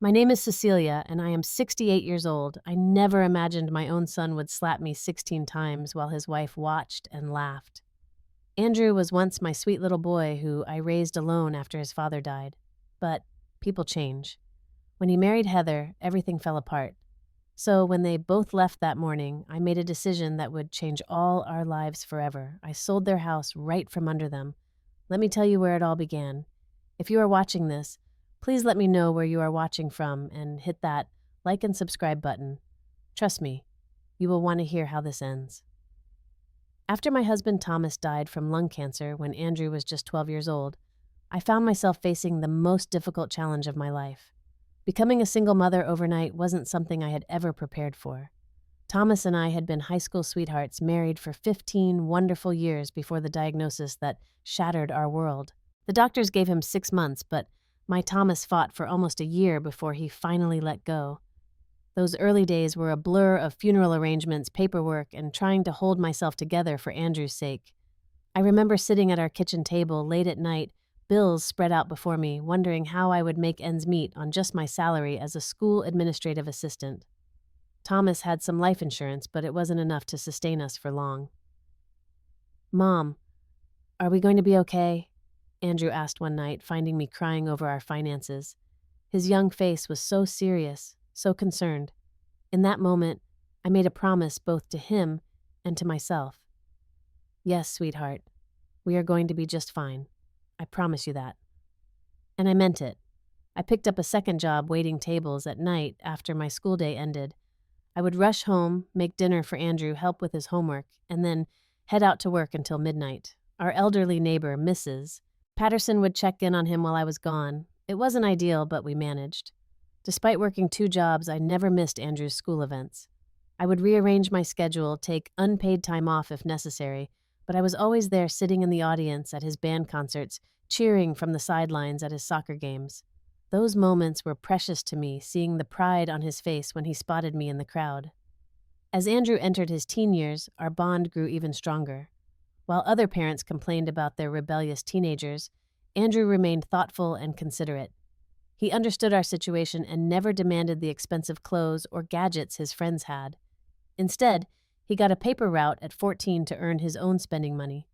My name is Cecelia, and I am 68 years old. I never imagined my own son would slap me 16 times while his wife watched and laughed. Andrew was once my sweet little boy who I raised alone after his father died. But people change. When he married Heather, everything fell apart. So when they both left that morning, I made a decision that would change all our lives forever. I sold their house right from under them. Let me tell you where it all began. If you are watching this, please let me know where you are watching from and hit that like and subscribe button. Trust me, you will want to hear how this ends. After my husband Thomas died from lung cancer when Andrew was just 12 years old, I found myself facing the most difficult challenge of my life. Becoming a single mother overnight wasn't something I had ever prepared for. Thomas and I had been high school sweethearts, married for 15 wonderful years before the diagnosis that shattered our world. The doctors gave him 6 months, but my Thomas fought for almost a year before he finally let go. Those early days were a blur of funeral arrangements, paperwork, and trying to hold myself together for Andrew's sake. I remember sitting at our kitchen table late at night, bills spread out before me, wondering how I would make ends meet on just my salary as a school administrative assistant. Thomas had some life insurance, but it wasn't enough to sustain us for long. "Mom, are we going to be okay?" Andrew asked one night, finding me crying over our finances. His young face was so serious, so concerned. In that moment, I made a promise both to him and to myself. "Yes, sweetheart, we are going to be just fine. I promise you that." And I meant it. I picked up a second job waiting tables at night after my school day ended. I would rush home, make dinner for Andrew, help with his homework, and then head out to work until midnight. Our elderly neighbor, Mrs. Patterson, would check in on him while I was gone. It wasn't ideal, but we managed. Despite working 2 jobs, I never missed Andrew's school events. I would rearrange my schedule, take unpaid time off if necessary, but I was always there sitting in the audience at his band concerts, cheering from the sidelines at his soccer games. Those moments were precious to me, seeing the pride on his face when he spotted me in the crowd. As Andrew entered his teen years, our bond grew even stronger. While other parents complained about their rebellious teenagers, Andrew remained thoughtful and considerate. He understood our situation and never demanded the expensive clothes or gadgets his friends had. Instead, he got a paper route at 14 to earn his own spending money.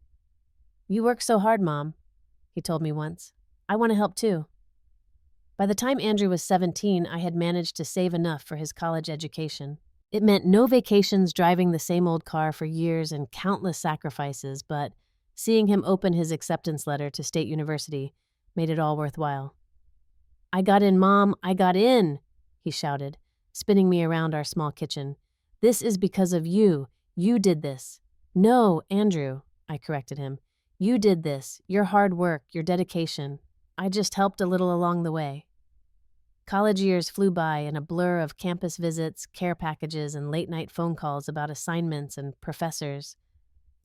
"You work so hard, Mom," he told me once. "I want to help too." By the time Andrew was 17, I had managed to save enough for his college education. It meant no vacations driving the same old car for years and countless sacrifices, but seeing him open his acceptance letter to State University made it all worthwhile. "I got in, Mom, I got in," he shouted, spinning me around our small kitchen. "This is because of you. You did this." "No, Andrew," I corrected him. "You did this. Your hard work, your dedication. I just helped a little along the way." College years flew by in a blur of campus visits, care packages, and late-night phone calls about assignments and professors.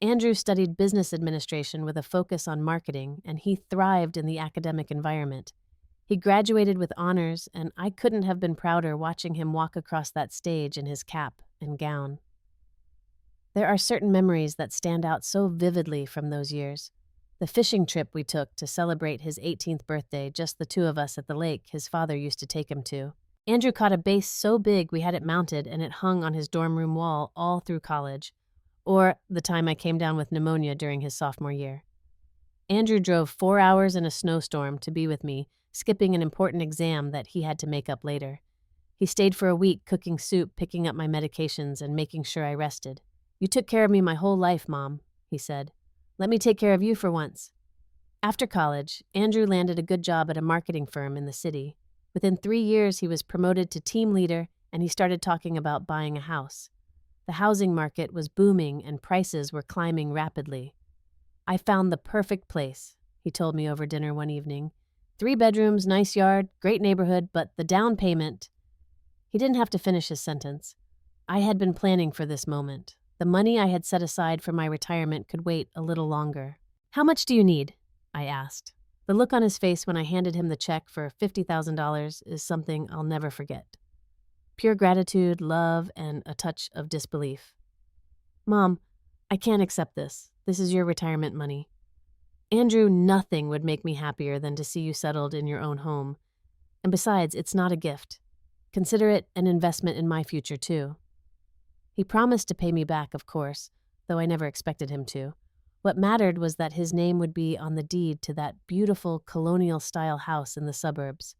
Andrew studied business administration with a focus on marketing, and he thrived in the academic environment. He graduated with honors, and I couldn't have been prouder watching him walk across that stage in his cap and gown. There are certain memories that stand out so vividly from those years. The fishing trip we took to celebrate his 18th birthday, just the two of us at the lake his father used to take him to. Andrew caught a bass so big we had it mounted and it hung on his dorm room wall all through college. Or the time I came down with pneumonia during his sophomore year. Andrew drove 4 hours in a snowstorm to be with me, skipping an important exam that he had to make up later. He stayed for a week cooking soup, picking up my medications, and making sure I rested. "You took care of me my whole life, Mom," he said. "Let me take care of you for once." After college, Andrew landed a good job at a marketing firm in the city. Within 3 years, he was promoted to team leader, and he started talking about buying a house. The housing market was booming and prices were climbing rapidly. "I found the perfect place," he told me over dinner one evening. 3 bedrooms, nice yard, great neighborhood, but the down payment—" He didn't have to finish his sentence. I had been planning for this moment. The money I had set aside for my retirement could wait a little longer. "How much do you need?" I asked. The look on his face when I handed him the check for $50,000 is something I'll never forget. Pure gratitude, love, and a touch of disbelief. "Mom, I can't accept this. This is your retirement money." "Andrew, nothing would make me happier than to see you settled in your own home. And besides, it's not a gift. Consider it an investment in my future, too. He promised to pay me back, of course, though I never expected him to. What mattered was that his name would be on the deed to that beautiful colonial-style house in the suburbs.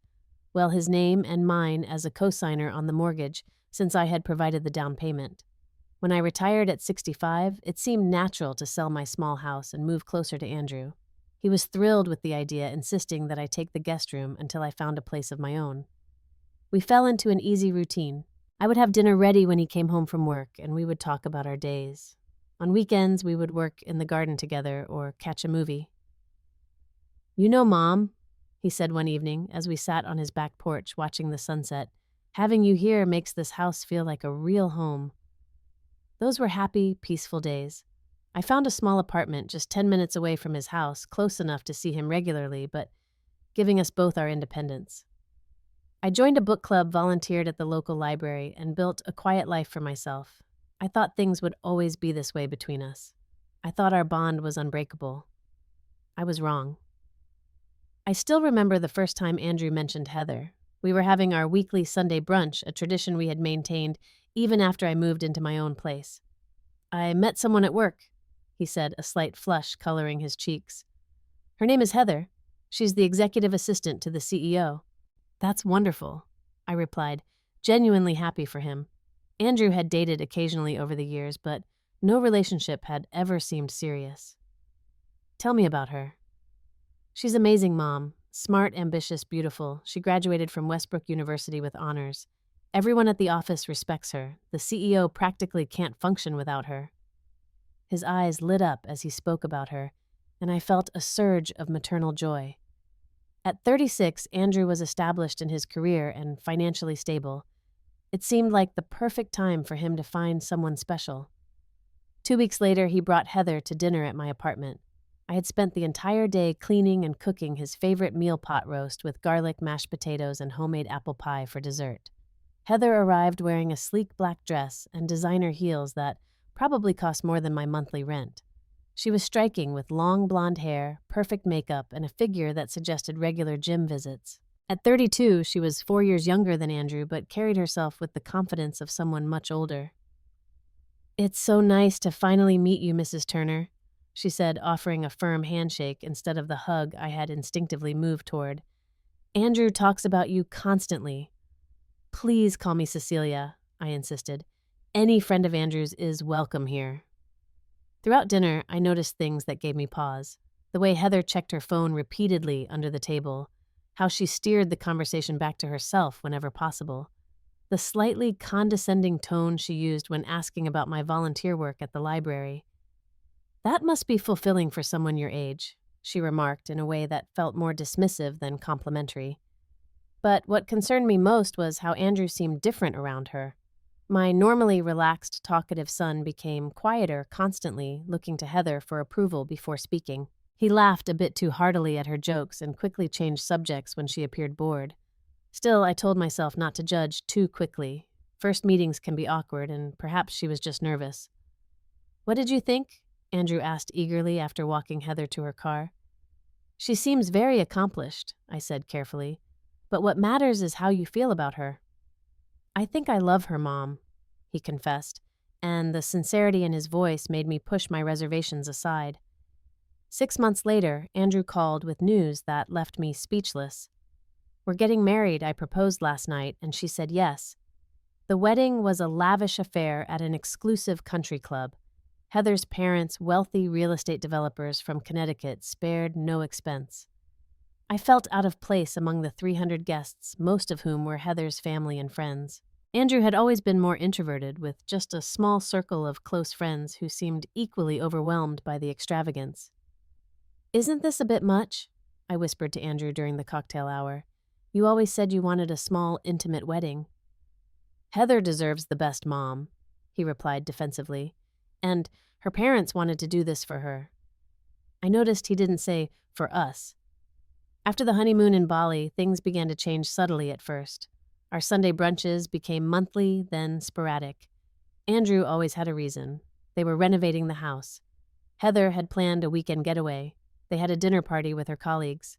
Well, his name and mine as a cosigner on the mortgage, since I had provided the down payment. When I retired at 65, it seemed natural to sell my small house and move closer to Andrew. He was thrilled with the idea, insisting that I take the guest room until I found a place of my own. We fell into an easy routine. I would have dinner ready when he came home from work, and we would talk about our days. On weekends, we would work in the garden together or catch a movie. "You know, Mom," he said one evening as we sat on his back porch watching the sunset, "having you here makes this house feel like a real home." Those were happy, peaceful days. I found a small apartment just 10 minutes away from his house, close enough to see him regularly, but giving us both our independence. I joined a book club, volunteered at the local library, and built a quiet life for myself. I thought things would always be this way between us. I thought our bond was unbreakable. I was wrong. I still remember the first time Andrew mentioned Heather. We were having our weekly Sunday brunch, a tradition we had maintained even after I moved into my own place. "I met someone at work," he said, a slight flush coloring his cheeks. "Her name is Heather. She's the executive assistant to the CEO. "That's wonderful," I replied, genuinely happy for him. Andrew had dated occasionally over the years, but no relationship had ever seemed serious. "Tell me about her." "She's amazing, Mom. Smart, ambitious, beautiful. She graduated from Westbrook University with honors. Everyone at the office respects her. The CEO practically can't function without her." His eyes lit up as he spoke about her, and I felt a surge of maternal joy. At 36, Andrew was established in his career and financially stable. It seemed like the perfect time for him to find someone special. 2 weeks later, he brought Heather to dinner at my apartment. I had spent the entire day cleaning and cooking his favorite meal pot roast with garlic, mashed potatoes, and homemade apple pie for dessert. Heather arrived wearing a sleek black dress and designer heels that probably cost more than my monthly rent. She was striking with long blonde hair, perfect makeup, and a figure that suggested regular gym visits. At 32, she was 4 years younger than Andrew, but carried herself with the confidence of someone much older. "It's so nice to finally meet you, Mrs. Turner," she said, offering a firm handshake instead of the hug I had instinctively moved toward. "Andrew talks about you constantly." "Please call me Cecelia," I insisted. "Any friend of Andrew's is welcome here." Throughout dinner, I noticed things that gave me pause. The way Heather checked her phone repeatedly under the table, how she steered the conversation back to herself whenever possible, the slightly condescending tone she used when asking about my volunteer work at the library. "That must be fulfilling for someone your age," she remarked in a way that felt more dismissive than complimentary. But what concerned me most was how Andrew seemed different around her. My normally relaxed, talkative son became quieter, constantly looking to Heather for approval before speaking. He laughed a bit too heartily at her jokes and quickly changed subjects when she appeared bored. Still, I told myself not to judge too quickly. First meetings can be awkward, and perhaps she was just nervous. "What did you think?" Andrew asked eagerly after walking Heather to her car. "She seems very accomplished," I said carefully. "But what matters is how you feel about her." "I think I love her, Mom," he confessed, and the sincerity in his voice made me push my reservations aside. 6 months later, Andrew called with news that left me speechless. "We're getting married," I proposed last night, and she said yes. The wedding was a lavish affair at an exclusive country club. Heather's parents, wealthy real estate developers from Connecticut, spared no expense. I felt out of place among the 300 guests, most of whom were Heather's family and friends. Andrew had always been more introverted, with just a small circle of close friends who seemed equally overwhelmed by the extravagance. "Isn't this a bit much?" I whispered to Andrew during the cocktail hour. "You always said you wanted a small, intimate wedding." "Heather deserves the best, Mom," he replied defensively. "And her parents wanted to do this for her." I noticed he didn't say, "for us." After the honeymoon in Bali, things began to change subtly at first. Our Sunday brunches became monthly, then sporadic. Andrew always had a reason. They were renovating the house. Heather had planned a weekend getaway. They had a dinner party with her colleagues.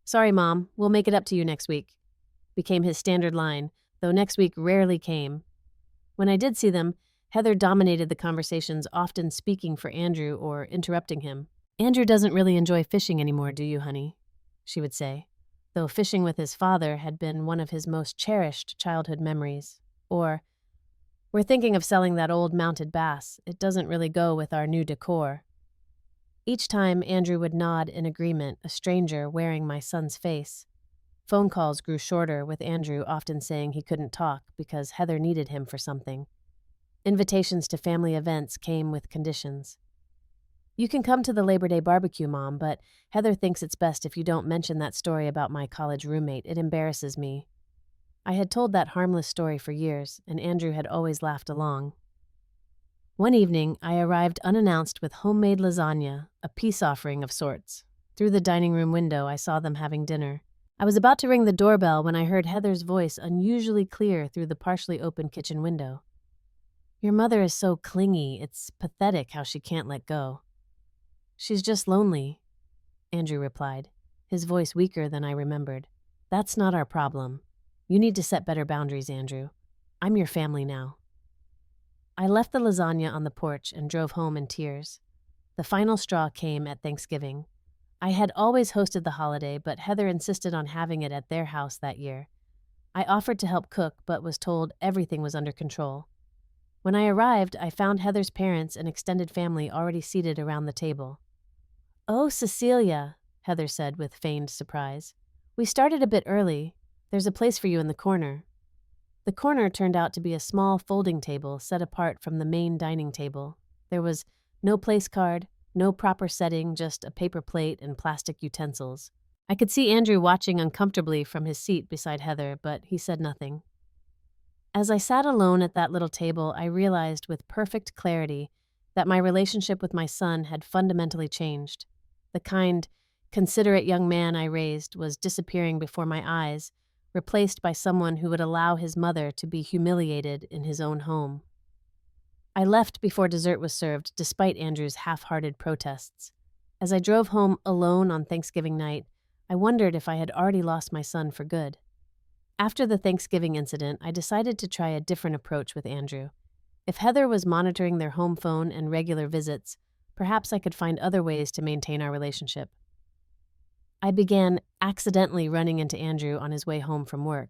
"Sorry, Mom, we'll make it up to you next week." became his standard line, though next week rarely came. When I did see them, Heather dominated the conversations, often speaking for Andrew or interrupting him. "Andrew doesn't really enjoy fishing anymore, do you, honey?" she would say, though fishing with his father had been one of his most cherished childhood memories. Or, "We're thinking of selling that old mounted bass. It doesn't really go with our new decor." Each time, Andrew would nod in agreement, a stranger wearing my son's face. Phone calls grew shorter, with Andrew often saying he couldn't talk because Heather needed him for something. Invitations to family events came with conditions. "You can come to the Labor Day barbecue, Mom, but Heather thinks it's best if you don't mention that story about my college roommate. It embarrasses me." I had told that harmless story for years, and Andrew had always laughed along. One evening, I arrived unannounced with homemade lasagna, a peace offering of sorts. Through the dining room window, I saw them having dinner. I was about to ring the doorbell when I heard Heather's voice unusually clear through the partially open kitchen window. "Your mother is so clingy, it's pathetic how she can't let go." "She's just lonely," Andrew replied, his voice weaker than I remembered. "That's not our problem. You need to set better boundaries, Andrew. I'm your family now." I left the lasagna on the porch and drove home in tears. The final straw came at Thanksgiving. I had always hosted the holiday, but Heather insisted on having it at their house that year. I offered to help cook, but was told everything was under control. When I arrived, I found Heather's parents and extended family already seated around the table. "Oh, Cecelia," Heather said with feigned surprise. "We started a bit early. There's a place for you in the corner." The corner turned out to be a small folding table set apart from the main dining table. There was no place card, no proper setting, just a paper plate and plastic utensils. I could see Andrew watching uncomfortably from his seat beside Heather, but he said nothing. As I sat alone at that little table, I realized with perfect clarity that my relationship with my son had fundamentally changed. The kind, considerate young man I raised was disappearing before my eyes, replaced by someone who would allow his mother to be humiliated in his own home. I left before dessert was served, despite Andrew's half-hearted protests. As I drove home alone on Thanksgiving night, I wondered if I had already lost my son for good. After the Thanksgiving incident, I decided to try a different approach with Andrew. If Heather was monitoring their home phone and regular visits, perhaps I could find other ways to maintain our relationship. I began accidentally running into Andrew on his way home from work.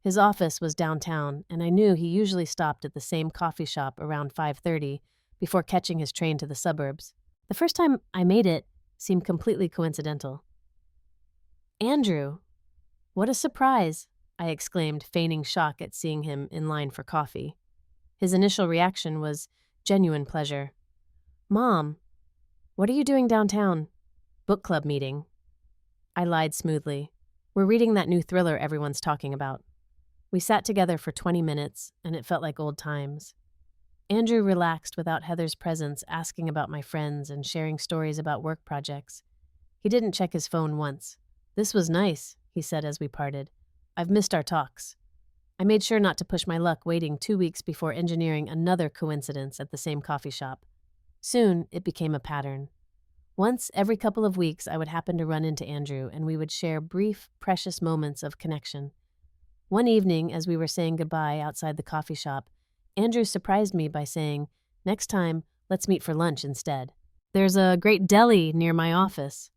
His office was downtown, and I knew he usually stopped at the same coffee shop around 5:30 before catching his train to the suburbs. The first time I made it seemed completely coincidental. "Andrew, what a surprise!" I exclaimed, feigning shock at seeing him in line for coffee. His initial reaction was genuine pleasure. "Mom, what are you doing downtown?" "Book club meeting." I lied smoothly. "We're reading that new thriller everyone's talking about." We sat together for 20 minutes, and it felt like old times. Andrew relaxed without Heather's presence, asking about my friends and sharing stories about work projects. He didn't check his phone once. "This was nice," he said as we parted. "I've missed our talks." I made sure not to push my luck, waiting 2 weeks before engineering another coincidence at the same coffee shop. Soon, it became a pattern. Once every couple of weeks, I would happen to run into Andrew, and we would share brief, precious moments of connection. One evening, as we were saying goodbye outside the coffee shop, Andrew surprised me by saying, "Next time, let's meet for lunch instead. There's a great deli near my office."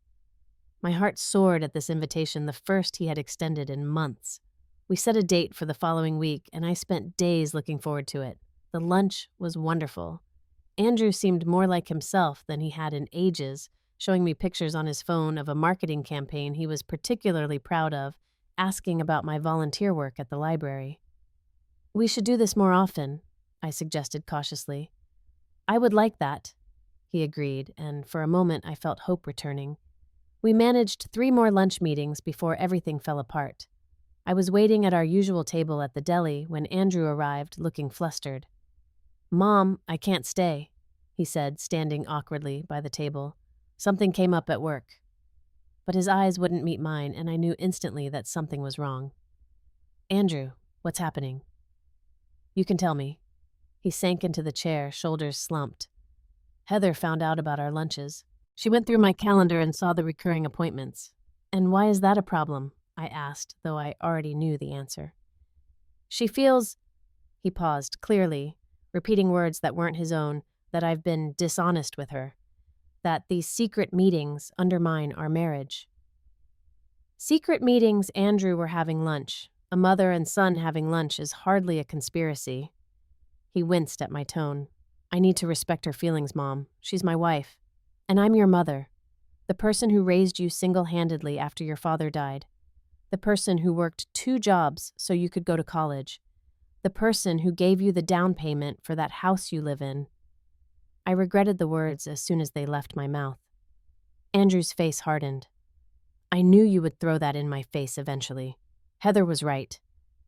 My heart soared at this invitation, the first he had extended in months. We set a date for the following week, and I spent days looking forward to it. The lunch was wonderful. Andrew seemed more like himself than he had in ages, showing me pictures on his phone of a marketing campaign he was particularly proud of, asking about my volunteer work at the library. "We should do this more often," I suggested cautiously. "I would like that," he agreed, and for a moment I felt hope returning. We managed 3 more lunch meetings before everything fell apart. I was waiting at our usual table at the deli when Andrew arrived, looking flustered. "Mom, I can't stay," he said, standing awkwardly by the table. "Something came up at work." But his eyes wouldn't meet mine, and I knew instantly that something was wrong. "Andrew, what's happening?" "You can tell me." He sank into the chair, shoulders slumped. "Heather found out about our lunches. She went through my calendar and saw the recurring appointments." "And why is that a problem?" I asked, though I already knew the answer. She feels, he paused, clearly, repeating words that weren't his own, that I've been dishonest with her, that these secret meetings undermine our marriage. Secret meetings Andrew were having lunch. A mother and son having lunch is hardly a conspiracy. He winced at my tone. I need to respect her feelings, Mom. She's my wife. And I'm your mother. The person who raised you single-handedly after your father died. The person who worked 2 jobs so you could go to college. The person who gave you the down payment for that house you live in. I regretted the words as soon as they left my mouth. Andrew's face hardened. I knew you would throw that in my face eventually. Heather was right.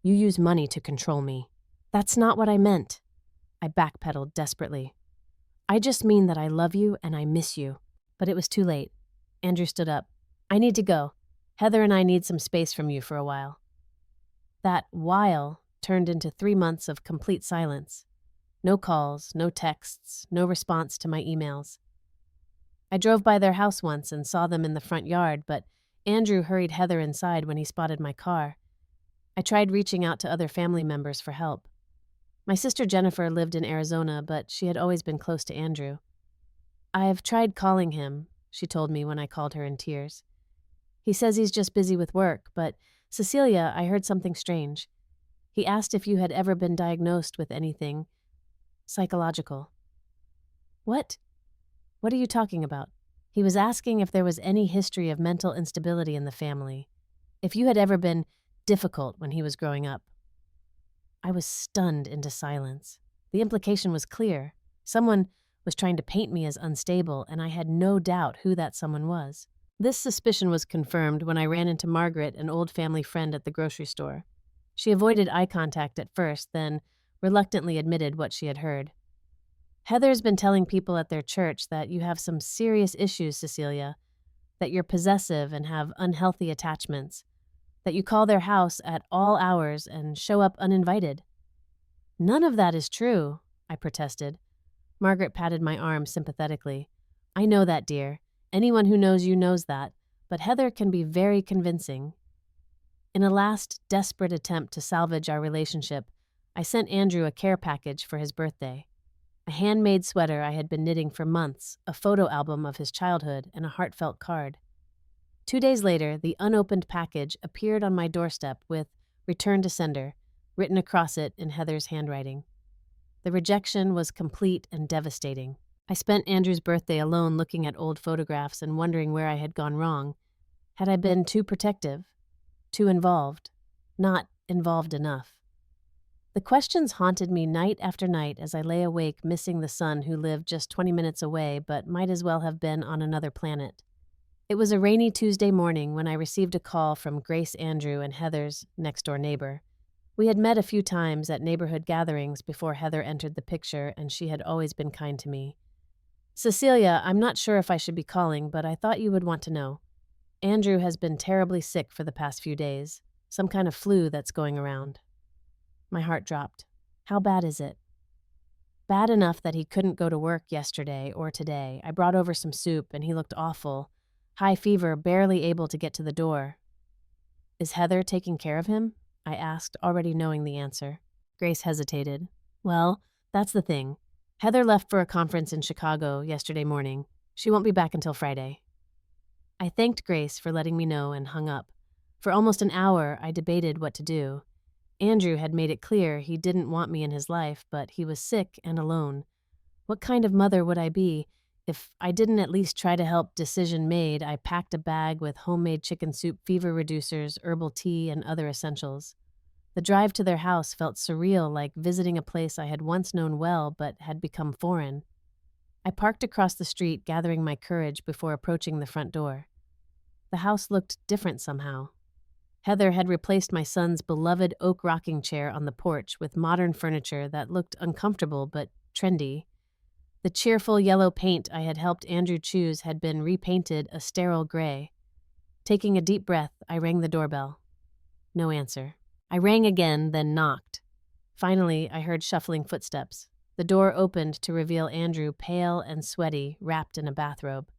You use money to control me. That's not what I meant. I backpedaled desperately. I just mean that I love you and I miss you. But it was too late. Andrew stood up. I need to go. Heather and I need some space from you for a while. That while turned into 3 months of complete silence. No calls, no texts, no response to my emails. I drove by their house once and saw them in the front yard, but Andrew hurried Heather inside when he spotted my car. I tried reaching out to other family members for help. My sister Jennifer lived in Arizona, but she had always been close to Andrew. I have tried calling him, she told me when I called her in tears. He says he's just busy with work, but Cecelia, I heard something strange. He asked if you had ever been diagnosed with anything psychological. What? What are you talking about? He was asking if there was any history of mental instability in the family, if you had ever been difficult when he was growing up. I was stunned into silence. The implication was clear. Someone was trying to paint me as unstable, and I had no doubt who that someone was. This suspicion was confirmed when I ran into Margaret, an old family friend at the grocery store. She avoided eye contact at first, then reluctantly admitted what she had heard. Heather's been telling people at their church that you have some serious issues, Cecelia, that you're possessive and have unhealthy attachments, that you call their house at all hours and show up uninvited. None of that is true, I protested. Margaret patted my arm sympathetically. I know that, dear. Anyone who knows you knows that, but Heather can be very convincing. In a last, desperate attempt to salvage our relationship, I sent Andrew a care package for his birthday. A handmade sweater I had been knitting for months, a photo album of his childhood, and a heartfelt card. 2 days later, the unopened package appeared on my doorstep with "Return to Sender" written across it in Heather's handwriting. The rejection was complete and devastating. I spent Andrew's birthday alone looking at old photographs and wondering where I had gone wrong. Had I been too protective? Too involved? Not involved enough? The questions haunted me night after night as I lay awake missing the son who lived just 20 minutes away but might as well have been on another planet. It was a rainy Tuesday morning when I received a call from Grace Andrew and Heather's next-door neighbor. We had met a few times at neighborhood gatherings before Heather entered the picture, and she had always been kind to me. Cecelia, I'm not sure if I should be calling, but I thought you would want to know. Andrew has been terribly sick for the past few days, some kind of flu that's going around. My heart dropped. How bad is it? Bad enough that he couldn't go to work yesterday or today. I brought over some soup, and he looked awful. High fever, barely able to get to the door. Is Heather taking care of him? I asked, already knowing the answer. Grace hesitated. Well, that's the thing. Heather left for a conference in Chicago yesterday morning. She won't be back until Friday. I thanked Grace for letting me know and hung up. For almost an hour, I debated what to do. Andrew had made it clear he didn't want me in his life, but he was sick and alone. What kind of mother would I be? If I didn't at least try to help decision made, I packed a bag with homemade chicken soup, fever reducers, herbal tea, and other essentials. The drive to their house felt surreal, like visiting a place I had once known well but had become foreign. I parked across the street, gathering my courage before approaching the front door. The house looked different somehow. Heather had replaced my son's beloved oak rocking chair on the porch with modern furniture that looked uncomfortable but trendy. The cheerful yellow paint I had helped Andrew choose had been repainted a sterile gray. Taking a deep breath, I rang the doorbell. No answer. I rang again, then knocked. Finally, I heard shuffling footsteps. The door opened to reveal Andrew, pale and sweaty, wrapped in a bathrobe.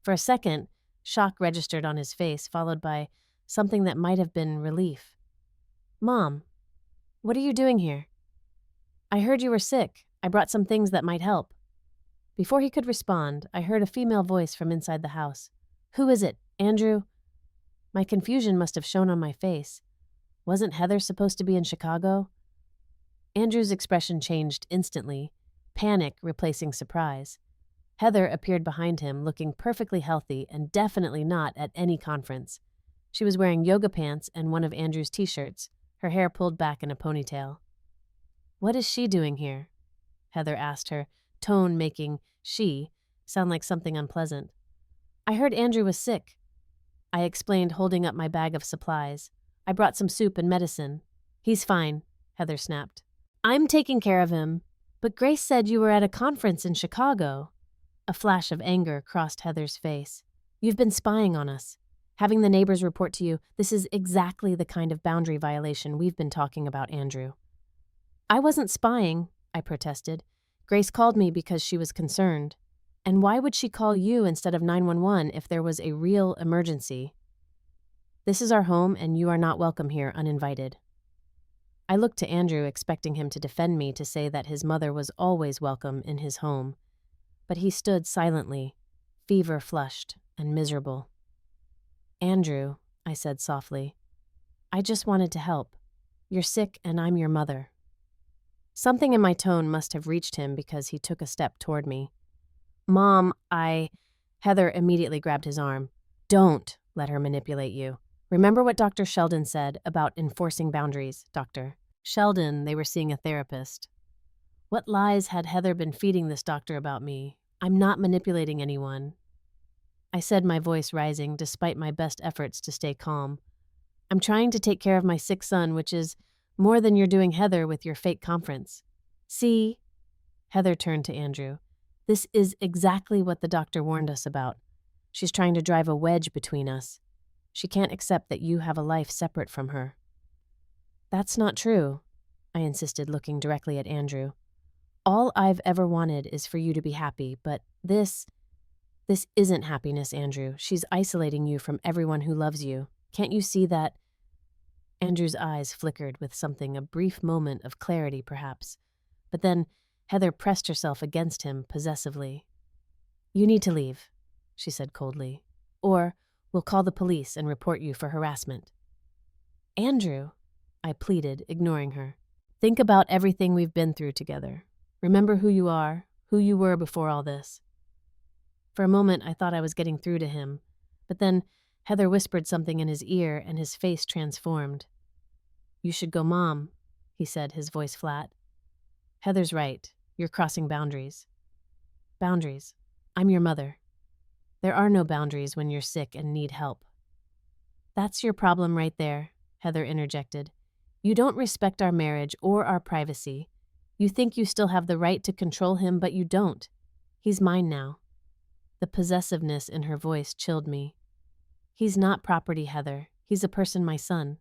For a second, shock registered on his face, followed by something that might have been relief. "Mom, what are you doing here?" "I heard you were sick. I brought some things that might help." Before he could respond, I heard a female voice from inside the house. "Who is it? Andrew?" My confusion must have shown on my face. Wasn't Heather supposed to be in Chicago? Andrew's expression changed instantly, panic replacing surprise. Heather appeared behind him, looking perfectly healthy and definitely not at any conference. She was wearing yoga pants and one of Andrew's t-shirts, her hair pulled back in a ponytail. "What is she doing here?" Heather asked, her tone making "she" sound like something unpleasant. "I heard Andrew was sick," I explained, holding up my bag of supplies. "I brought some soup and medicine." "He's fine," Heather snapped. "I'm taking care of him." "But Grace said you were at a conference in Chicago." A flash of anger crossed Heather's face. "You've been spying on us. Having the neighbors report to you, this is exactly the kind of boundary violation we've been talking about, Andrew." "I wasn't spying," I protested. "Grace called me because she was concerned. And why would she call you instead of 911 if there was a real emergency?" "This is our home and you are not welcome here uninvited." I looked to Andrew, expecting him to defend me, to say that his mother was always welcome in his home. But he stood silently, fever-flushed and miserable. "Andrew," I said softly, "I just wanted to help. You're sick and I'm your mother." Something in my tone must have reached him because he took a step toward me. "Mom, Heather immediately grabbed his arm. "Don't let her manipulate you. Remember what Dr. Sheldon said about enforcing boundaries, Dr. Sheldon, they were seeing a therapist. What lies had Heather been feeding this doctor about me? I'm not manipulating anyone." I said, my voice rising despite my best efforts to stay calm. "I'm trying to take care of my sick son, which is more than you're doing, Heather, with your fake conference." "See?" Heather turned to Andrew. "This is exactly what the doctor warned us about. She's trying to drive a wedge between us. She can't accept that you have a life separate from her." "That's not true," I insisted, looking directly at Andrew. "All I've ever wanted is for you to be happy, but this isn't happiness, Andrew. She's isolating you from everyone who loves you. Can't you see that?" Andrew's eyes flickered with something, a brief moment of clarity perhaps. But then Heather pressed herself against him possessively. "You need to leave," she said coldly, "or we'll call the police and report you for harassment." "Andrew," I pleaded, ignoring her. "Think about everything we've been through together. Remember who you are, who you were before all this." For a moment, I thought I was getting through to him, but then Heather whispered something in his ear and his face transformed. "You should go, Mom," he said, his voice flat. "Heather's right. You're crossing boundaries." "Boundaries? I'm your mother. There are no boundaries when you're sick and need help." "That's your problem right there," Heather interjected. "You don't respect our marriage or our privacy. You think you still have the right to control him, but you don't. He's mine now." The possessiveness in her voice chilled me. "He's not property, Heather. He's a person, my son."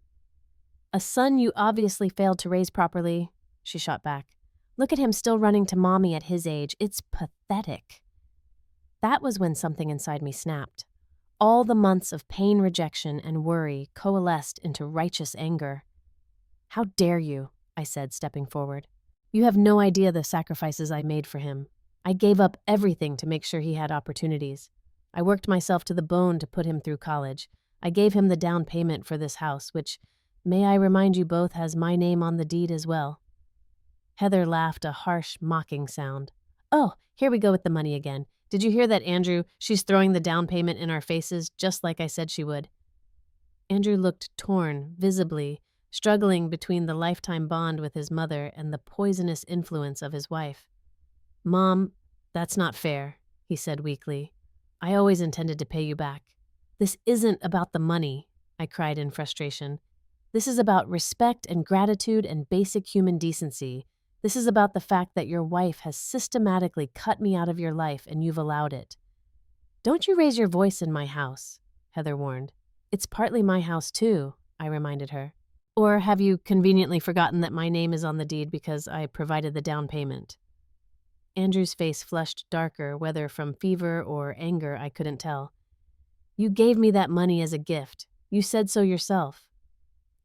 "A son you obviously failed to raise properly," she shot back. "Look at him still running to mommy at his age. It's pathetic." That was when something inside me snapped. All the months of pain, rejection, and worry coalesced into righteous anger. "How dare you?" I said, stepping forward. "You have no idea the sacrifices I made for him. I gave up everything to make sure he had opportunities. I worked myself to the bone to put him through college. I gave him the down payment for this house, which, may I remind you both, has my name on the deed as well." Heather laughed, a harsh, mocking sound. "Oh, here we go with the money again. Did you hear that, Andrew? She's throwing the down payment in our faces, just like I said she would." Andrew looked torn, visibly, struggling between the lifetime bond with his mother and the poisonous influence of his wife. "Mom, that's not fair," he said weakly. "I always intended to pay you back." "This isn't about the money," I cried in frustration. "This is about respect and gratitude and basic human decency. This is about the fact that your wife has systematically cut me out of your life and you've allowed it." "Don't you raise your voice in my house," Heather warned. "It's partly my house too," I reminded her. "Or have you conveniently forgotten that my name is on the deed because I provided the down payment?" Andrew's face flushed darker, whether from fever or anger I couldn't tell. "You gave me that money as a gift. You said so yourself.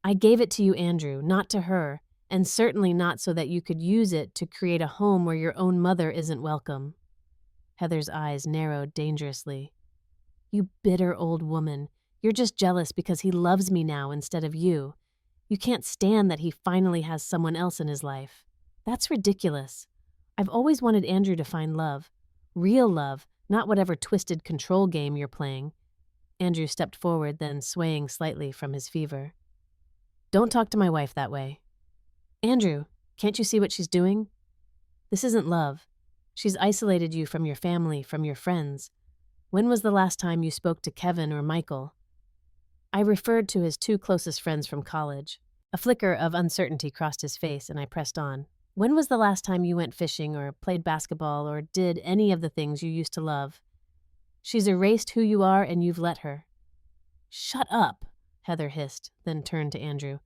I gave it to you, Andrew, not to her, and certainly not so that you could use it to create a home where your own mother isn't welcome." Heather's eyes narrowed dangerously. "You bitter old woman. You're just jealous because he loves me now instead of you. You can't stand that he finally has someone else in his life. That's ridiculous. I've always wanted Andrew to find love. Real love, not whatever twisted control game you're playing." Andrew stepped forward, then swaying slightly from his fever. "Don't talk to my wife that way." "Andrew, can't you see what she's doing? This isn't love. She's isolated you from your family, from your friends. When was the last time you spoke to Kevin or Michael?" I referred to his two closest friends from college. A flicker of uncertainty crossed his face, and I pressed on. "When was the last time you went fishing or played basketball or did any of the things you used to love? She's erased who you are, and you've let her." "Shut up," Heather hissed, then turned to Andrew.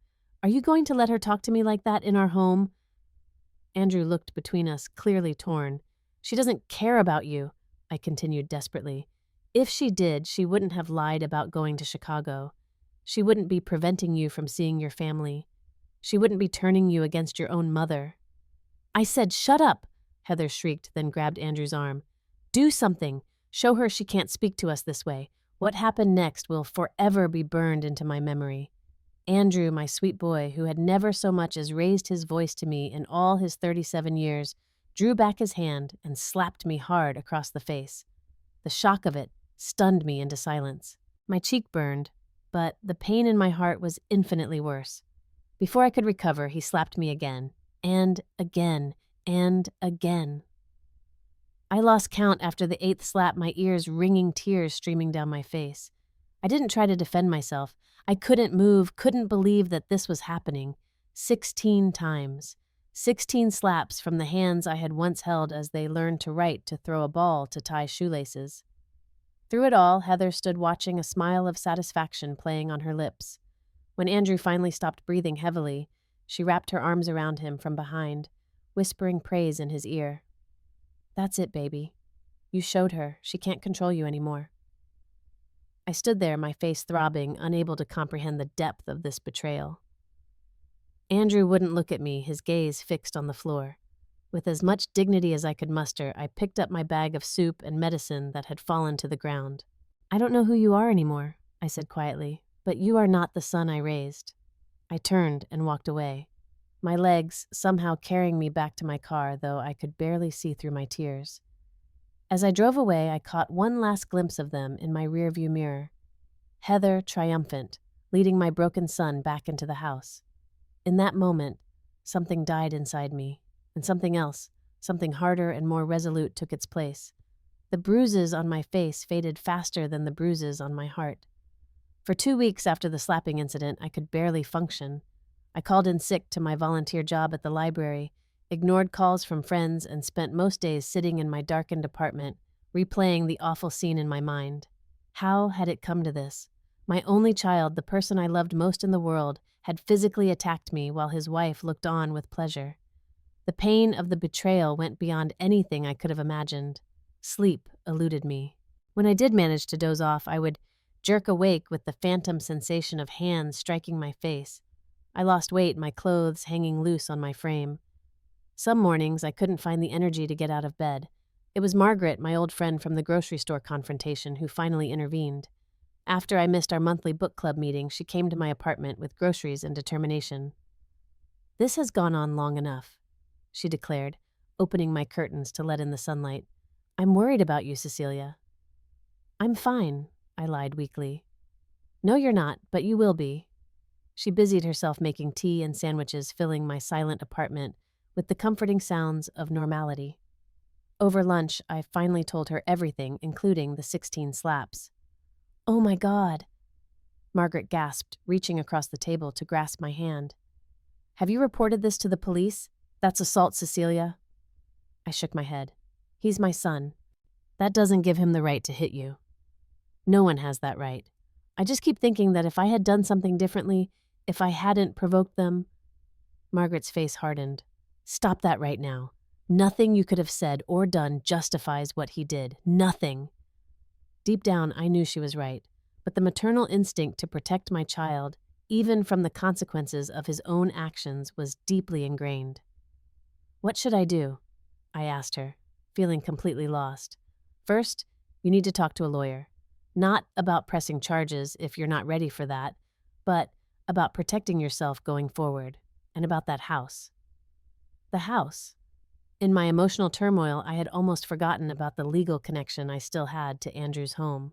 "Are you going to let her talk to me like that in our home?" Andrew looked between us, clearly torn. "She doesn't care about you," I continued desperately. "If she did, she wouldn't have lied about going to Chicago. She wouldn't be preventing you from seeing your family. She wouldn't be turning you against your own mother." "I said shut up," Heather shrieked, then grabbed Andrew's arm. "Do something. Show her she can't speak to us this way. What happened next will forever be burned into my memory." Andrew, my sweet boy, who had never so much as raised his voice to me in all his 37 years, drew back his hand and slapped me hard across the face. The shock of it stunned me into silence. My cheek burned, but the pain in my heart was infinitely worse. Before I could recover, he slapped me again, and again, and again. I lost count after the 8th slap, my ears ringing, tears streaming down my face. I didn't try to defend myself. I couldn't move, couldn't believe that this was happening. 16 times. 16 slaps from the hands I had once held as they learned to write, to throw a ball, to tie shoelaces. Through it all, Heather stood watching, a smile of satisfaction playing on her lips. When Andrew finally stopped breathing heavily, she wrapped her arms around him from behind, whispering praise in his ear. "That's it, baby. You showed her. She can't control you anymore." I stood there, my face throbbing, unable to comprehend the depth of this betrayal. Andrew wouldn't look at me, his gaze fixed on the floor. With as much dignity as I could muster, I picked up my bag of soup and medicine that had fallen to the ground. "I don't know who you are anymore," I said quietly, "but you are not the son I raised." I turned and walked away, my legs somehow carrying me back to my car, though I could barely see through my tears. As I drove away, I caught one last glimpse of them in my rearview mirror. Heather triumphant, leading my broken son back into the house. In that moment, something died inside me, and something else, something harder and more resolute, took its place. The bruises on my face faded faster than the bruises on my heart. For 2 weeks after the slapping incident, I could barely function. I called in sick to my volunteer job at the library, ignored calls from friends, and spent most days sitting in my darkened apartment, replaying the awful scene in my mind. How had it come to this? My only child, the person I loved most in the world, had physically attacked me while his wife looked on with pleasure. The pain of the betrayal went beyond anything I could have imagined. Sleep eluded me. When I did manage to doze off, I would jerk awake with the phantom sensation of hands striking my face. I lost weight, my clothes hanging loose on my frame. Some mornings I couldn't find the energy to get out of bed. It was Margaret, my old friend from the grocery store confrontation, who finally intervened. After I missed our monthly book club meeting, she came to my apartment with groceries and determination. "This has gone on long enough," she declared, opening my curtains to let in the sunlight. "I'm worried about you, Cecelia." "I'm fine," I lied weakly. "No, you're not, but you will be." She busied herself making tea and sandwiches, filling my silent apartment with the comforting sounds of normality. Over lunch, I finally told her everything, including the 16 slaps. "Oh my God," Margaret gasped, reaching across the table to grasp my hand. "Have you reported this to the police? That's assault, Cecelia." I shook my head. "He's my son. That doesn't give him the right to hit you. No one has that right. I just keep thinking that if I had done something differently, if I hadn't provoked them—" Margaret's face hardened. "Stop that right now. Nothing you could have said or done justifies what he did. Nothing." Deep down, I knew she was right, but the maternal instinct to protect my child, even from the consequences of his own actions, was deeply ingrained. "What should I do?" I asked her, feeling completely lost. "First, you need to talk to a lawyer. Not about pressing charges if you're not ready for that, but about protecting yourself going forward, and about that house." The house. In my emotional turmoil, I had almost forgotten about the legal connection I still had to Andrew's home.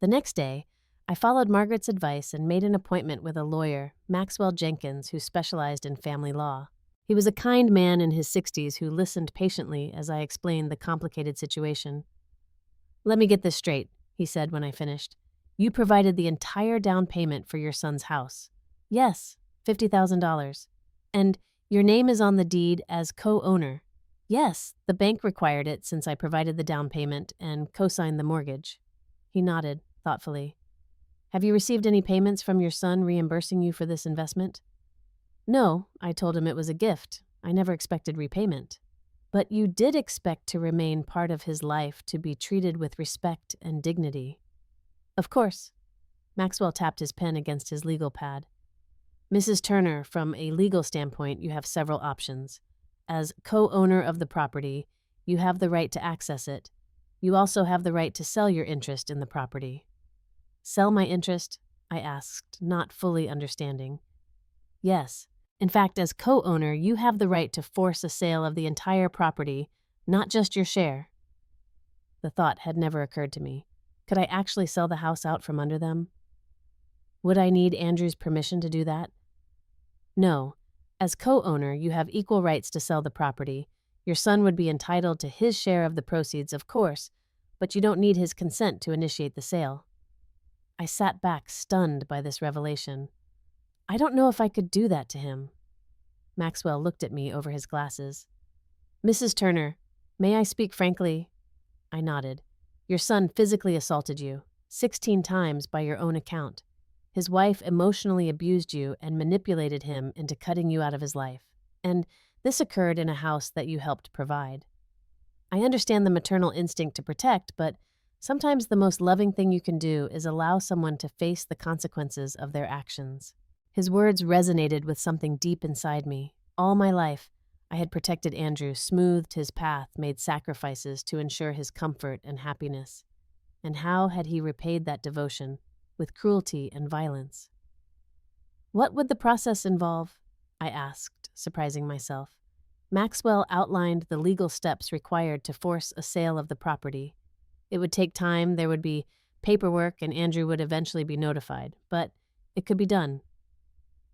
The next day, I followed Margaret's advice and made an appointment with a lawyer, Maxwell Jenkins, who specialized in family law. He was a kind man in his 60s who listened patiently as I explained the complicated situation. "Let me get this straight," he said when I finished. "You provided the entire down payment for your son's house." "Yes, $50,000. "And your name is on the deed as co-owner." "Yes, the bank required it since I provided the down payment and co-signed the mortgage." He nodded thoughtfully. "Have you received any payments from your son reimbursing you for this investment?" "No," I told him it was a gift. I never expected repayment. "But you did expect to remain part of his life, to be treated with respect and dignity." "Of course." Maxwell tapped his pen against his legal pad. "Mrs. Turner, from a legal standpoint, you have several options. As co-owner of the property, you have the right to access it. You also have the right to sell your interest in the property." "Sell my interest?" I asked, not fully understanding. "Yes. In fact, as co-owner, you have the right to force a sale of the entire property, not just your share." The thought had never occurred to me. Could I actually sell the house out from under them? Would I need Andrew's permission to do that? "No. As co-owner, you have equal rights to sell the property. Your son would be entitled to his share of the proceeds, of course, but you don't need his consent to initiate the sale." I sat back, stunned by this revelation. I don't know if I could do that to him. Maxwell looked at me over his glasses. "Mrs. Turner, may I speak frankly?" I nodded. "Your son physically assaulted you, 16 times by your own account. His wife emotionally abused you and manipulated him into cutting you out of his life. And this occurred in a house that you helped provide. I understand the maternal instinct to protect, but sometimes the most loving thing you can do is allow someone to face the consequences of their actions." His words resonated with something deep inside me. All my life, I had protected Andrew, smoothed his path, made sacrifices to ensure his comfort and happiness. And how had he repaid that devotion? With cruelty and violence. "What would the process involve?" I asked, surprising myself. Maxwell outlined the legal steps required to force a sale of the property. It would take time, there would be paperwork, and Andrew would eventually be notified, but it could be done.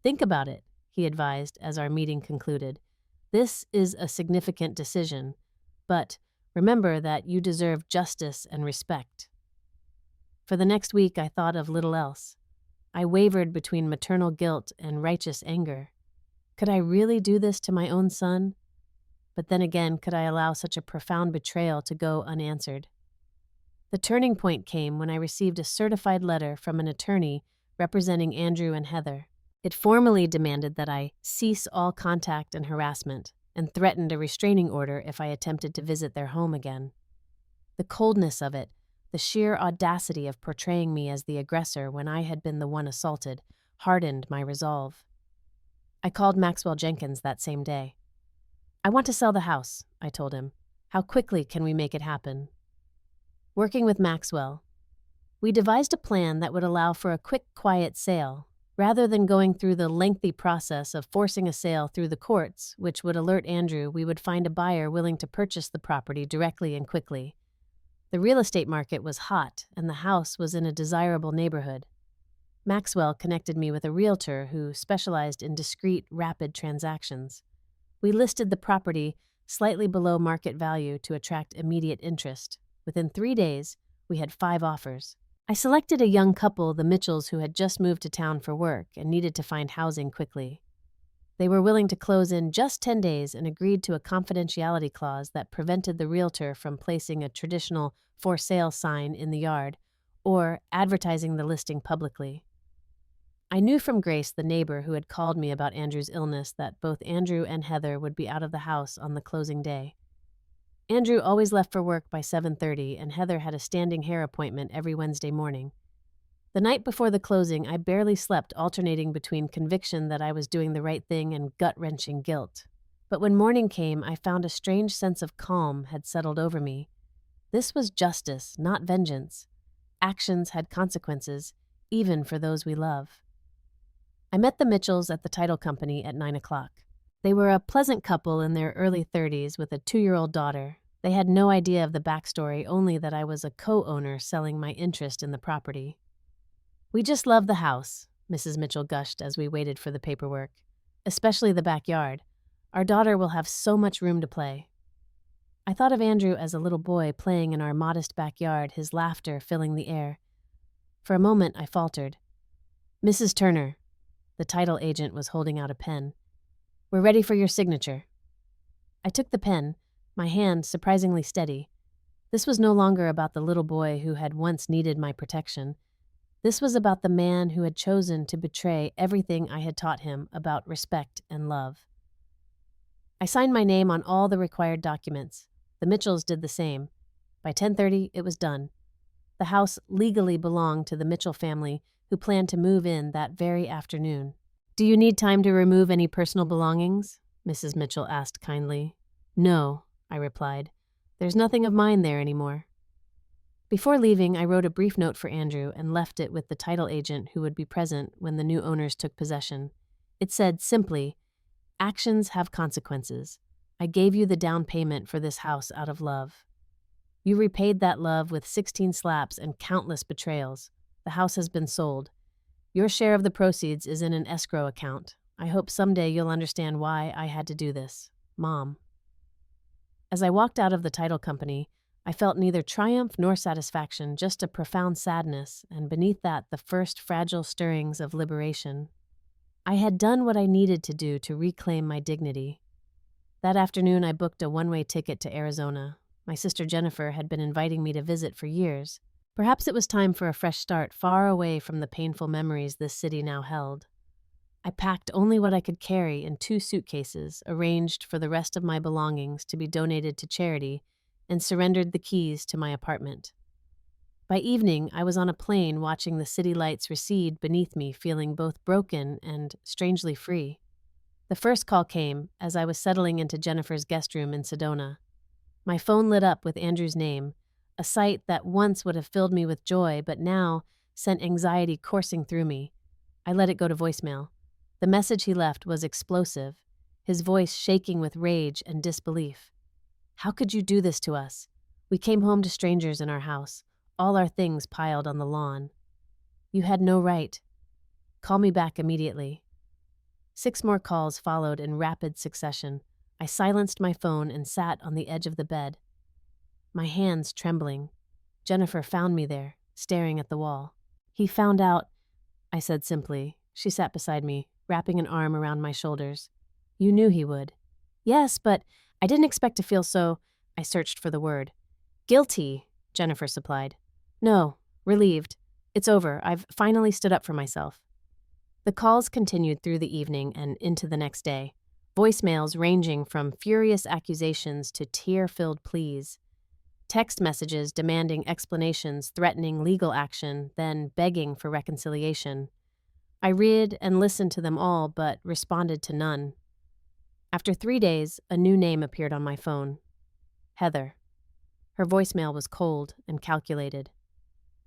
"Think about it," he advised as our meeting concluded. "This is a significant decision, but remember that you deserve justice and respect." For the next week, I thought of little else. I wavered between maternal guilt and righteous anger. Could I really do this to my own son? But then again, could I allow such a profound betrayal to go unanswered? The turning point came when I received a certified letter from an attorney representing Andrew and Heather. It formally demanded that I cease all contact and harassment, and threatened a restraining order if I attempted to visit their home again. The coldness of it, the sheer audacity of portraying me as the aggressor when I had been the one assaulted, hardened my resolve. I called Maxwell Jenkins that same day. "I want to sell the house," I told him. "How quickly can we make it happen?" Working with Maxwell, we devised a plan that would allow for a quick, quiet sale, rather than going through the lengthy process of forcing a sale through the courts, which would alert Andrew we would find a buyer willing to purchase the property directly and quickly. The real estate market was hot, and the house was in a desirable neighborhood. Maxwell connected me with a realtor who specialized in discreet, rapid transactions. We listed the property slightly below market value to attract immediate interest. Within 3 days, we had 5 offers. I selected a young couple, the Mitchells, who had just moved to town for work and needed to find housing quickly. They were willing to close in just 10 days and agreed to a confidentiality clause that prevented the realtor from placing a traditional for sale sign in the yard or advertising the listing publicly. I knew from Grace, the neighbor who had called me about Andrew's illness, that both Andrew and Heather would be out of the house on the closing day. Andrew always left for work by 7:30, and Heather had a standing hair appointment every Wednesday morning. The night before the closing, I barely slept, alternating between conviction that I was doing the right thing and gut-wrenching guilt. But when morning came, I found a strange sense of calm had settled over me. This was justice, not vengeance. Actions had consequences, even for those we love. I met the Mitchells at the title company at 9 o'clock. They were a pleasant couple in their early 30s with a 2-year-old daughter. They had no idea of the backstory, only that I was a co-owner selling my interest in the property. "We just love the house," Mrs. Mitchell gushed as we waited for the paperwork. "Especially the backyard. Our daughter will have so much room to play." I thought of Andrew as a little boy playing in our modest backyard, his laughter filling the air. For a moment, I faltered. "Mrs. Turner," the title agent was holding out a pen. "We're ready for your signature." I took the pen, my hand surprisingly steady. This was no longer about the little boy who had once needed my protection. This was about the man who had chosen to betray everything I had taught him about respect and love. I signed my name on all the required documents. The Mitchells did the same. By 10:30, it was done. The house legally belonged to the Mitchell family, who planned to move in that very afternoon. "Do you need time to remove any personal belongings?" Mrs. Mitchell asked kindly. "No," I replied. "There's nothing of mine there anymore." Before leaving, I wrote a brief note for Andrew and left it with the title agent who would be present when the new owners took possession. It said simply, "Actions have consequences. I gave you the down payment for this house out of love. You repaid that love with 16 slaps and countless betrayals. The house has been sold. Your share of the proceeds is in an escrow account. I hope someday you'll understand why I had to do this. Mom." As I walked out of the title company, I felt neither triumph nor satisfaction, just a profound sadness, and beneath that, the first fragile stirrings of liberation. I had done what I needed to do to reclaim my dignity. That afternoon, I booked a one-way ticket to Arizona. My sister Jennifer had been inviting me to visit for years. Perhaps it was time for a fresh start, far away from the painful memories this city now held. I packed only what I could carry in 2 suitcases, arranged for the rest of my belongings to be donated to charity, and surrendered the keys to my apartment. By evening, I was on a plane watching the city lights recede beneath me, feeling both broken and strangely free. The first call came as I was settling into Jennifer's guest room in Sedona. My phone lit up with Andrew's name, a sight that once would have filled me with joy, but now sent anxiety coursing through me. I let it go to voicemail. The message he left was explosive, his voice shaking with rage and disbelief. "How could you do this to us? We came home to strangers in our house, all our things piled on the lawn. You had no right. Call me back immediately." 6 more calls followed in rapid succession. I silenced my phone and sat on the edge of the bed, my hands trembling. Jennifer found me there, staring at the wall. "He found out," I said simply. She sat beside me, wrapping an arm around my shoulders. "You knew he would." "Yes, but I didn't expect to feel so—" I searched for the word. "Guilty," Jennifer supplied. "No, relieved. It's over. I've finally stood up for myself." The calls continued through the evening and into the next day, voicemails ranging from furious accusations to tear-filled pleas. Text messages demanding explanations, threatening legal action, then begging for reconciliation. I read and listened to them all, but responded to none. After 3 days, a new name appeared on my phone. Heather. Her voicemail was cold and calculated.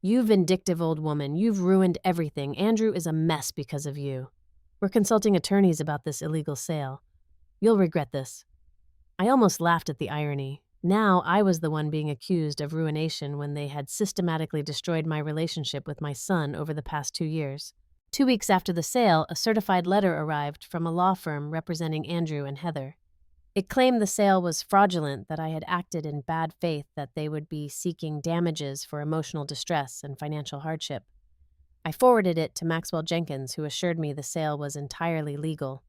"You vindictive old woman, you've ruined everything. Andrew is a mess because of you. We're consulting attorneys about this illegal sale. You'll regret this." I almost laughed at the irony. Now I was the one being accused of ruination when they had systematically destroyed my relationship with my son over the past 2 years. 2 weeks after the sale, a certified letter arrived from a law firm representing Andrew and Heather. It claimed the sale was fraudulent, that I had acted in bad faith, that they would be seeking damages for emotional distress and financial hardship. I forwarded it to Maxwell Jenkins, who assured me the sale was entirely legal.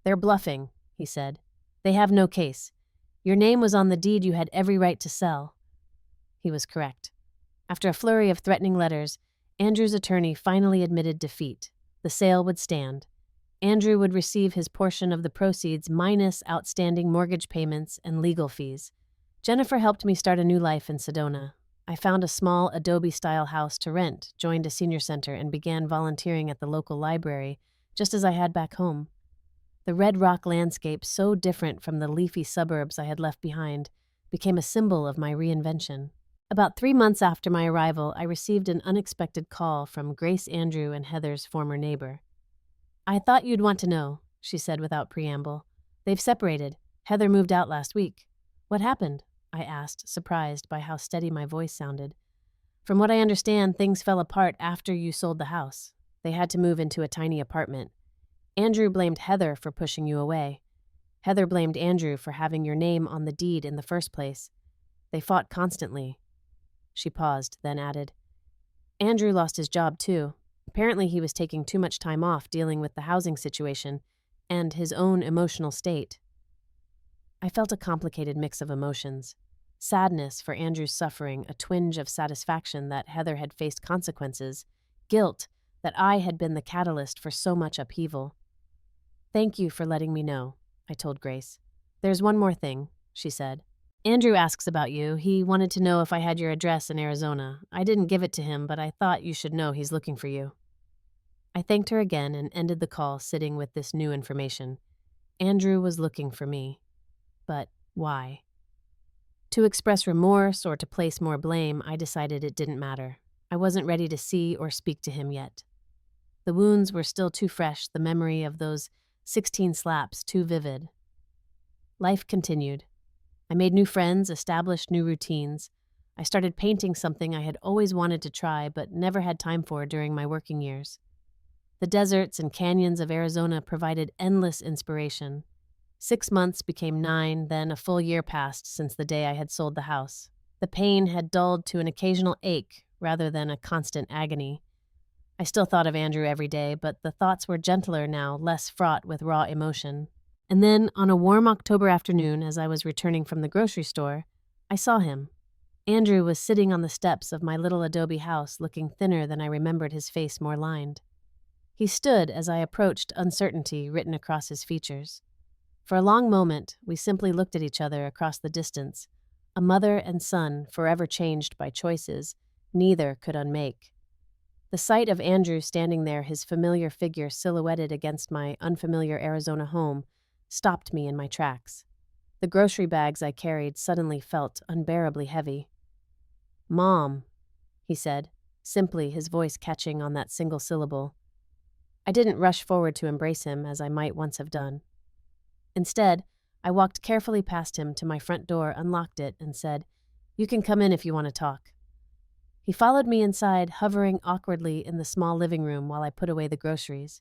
"They're bluffing," he said. "They have no case. Your name was on the deed you had every right to sell." He was correct. After a flurry of threatening letters, Andrew's attorney finally admitted defeat. The sale would stand. Andrew would receive his portion of the proceeds minus outstanding mortgage payments and legal fees. Jennifer helped me start a new life in Sedona. I found a small adobe-style house to rent, joined a senior center, and began volunteering at the local library, just as I had back home. The red rock landscape, so different from the leafy suburbs I had left behind, became a symbol of my reinvention. About 3 months after my arrival, I received an unexpected call from Grace Andrew and Heather's former neighbor. "I thought you'd want to know," she said without preamble. "They've separated. Heather moved out last week." "What happened?" I asked, surprised by how steady my voice sounded. "From what I understand, things fell apart after you sold the house. They had to move into a tiny apartment. Andrew blamed Heather for pushing you away. Heather blamed Andrew for having your name on the deed in the first place. They fought constantly." She paused, then added, "Andrew lost his job too. Apparently he was taking too much time off dealing with the housing situation and his own emotional state." I felt a complicated mix of emotions. Sadness for Andrew's suffering, a twinge of satisfaction that Heather had faced consequences, guilt that I had been the catalyst for so much upheaval. "Thank you for letting me know," I told Grace. "There's one more thing," she said. "Andrew asks about you. He wanted to know if I had your address in Arizona. I didn't give it to him, but I thought you should know he's looking for you." I thanked her again and ended the call sitting with this new information. Andrew was looking for me. But why? To express remorse or to place more blame, I decided it didn't matter. I wasn't ready to see or speak to him yet. The wounds were still too fresh, the memory of those 16 slaps too vivid. Life continued. I made new friends, established new routines. I started painting, something I had always wanted to try but never had time for during my working years. The deserts and canyons of Arizona provided endless inspiration. 6 months became 9, then a full year passed since the day I had sold the house. The pain had dulled to an occasional ache rather than a constant agony. I still thought of Andrew every day, but the thoughts were gentler now, less fraught with raw emotion. And then, on a warm October afternoon, as I was returning from the grocery store, I saw him. Andrew was sitting on the steps of my little adobe house, looking thinner than I remembered, his face more lined. He stood as I approached, uncertainty written across his features. For a long moment, we simply looked at each other across the distance, a mother and son forever changed by choices neither could unmake. The sight of Andrew standing there, his familiar figure silhouetted against my unfamiliar Arizona home, stopped me in my tracks. The grocery bags I carried suddenly felt unbearably heavy. "Mom," he said, simply, his voice catching on that single syllable. I didn't rush forward to embrace him as I might once have done. Instead, I walked carefully past him to my front door, unlocked it, and said, "You can come in if you want to talk." He followed me inside, hovering awkwardly in the small living room while I put away the groceries.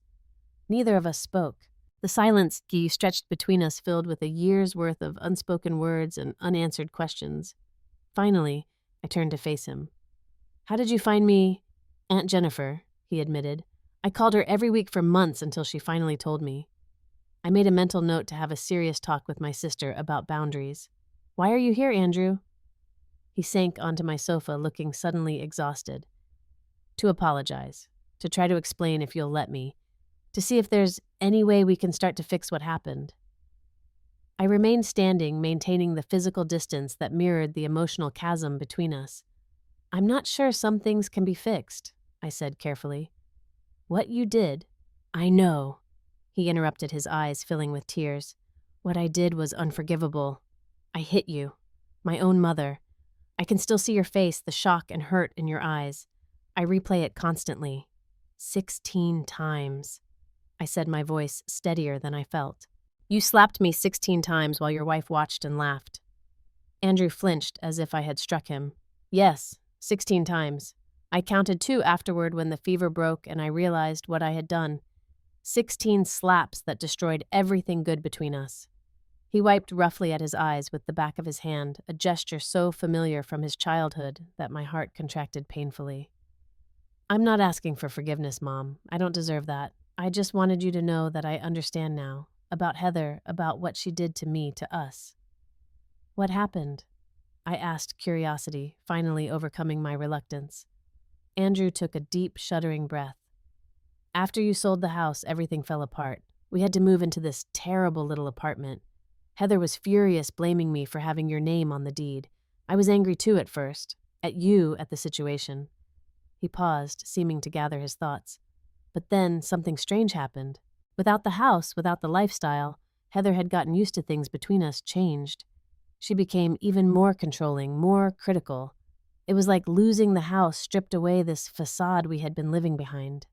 Neither of us spoke. The silence stretched between us, filled with a year's worth of unspoken words and unanswered questions. Finally, I turned to face him. "How did you find me?" "Aunt Jennifer," he admitted. "I called her every week for months until she finally told me." I made a mental note to have a serious talk with my sister about boundaries. "Why are you here, Andrew?" He sank onto my sofa, looking suddenly exhausted. "To apologize. To try to explain if you'll let me. To see if there's any way we can start to fix what happened." I remained standing, maintaining the physical distance that mirrored the emotional chasm between us. "I'm not sure some things can be fixed," I said carefully. "What you did—" "I know," he interrupted, his eyes filling with tears. "What I did was unforgivable. I hit you. My own mother. I can still see your face, the shock and hurt in your eyes. I replay it constantly. 16 times. I said, my voice steadier than I felt. "You slapped me 16 times while your wife watched and laughed." Andrew flinched as if I had struck him. "Yes, 16 times. I counted 2 afterward when the fever broke and I realized what I had done. 16 slaps that destroyed everything good between us." He wiped roughly at his eyes with the back of his hand, a gesture so familiar from his childhood that my heart contracted painfully. "I'm not asking for forgiveness, Mom. I don't deserve that. I just wanted you to know that I understand now, about Heather, about what she did to me, to us." "What happened?" I asked, curiosity, finally overcoming my reluctance. Andrew took a deep, shuddering breath. "After you sold the house, everything fell apart. We had to move into this terrible little apartment. Heather was furious, blaming me for having your name on the deed. I was angry too at first. at the situation. He paused, seeming to gather his thoughts. But then something strange happened. Without the house, without the lifestyle, Heather had gotten used to things between us changed. She became even more controlling, more critical. It was like losing the house stripped away this facade we had been living behind.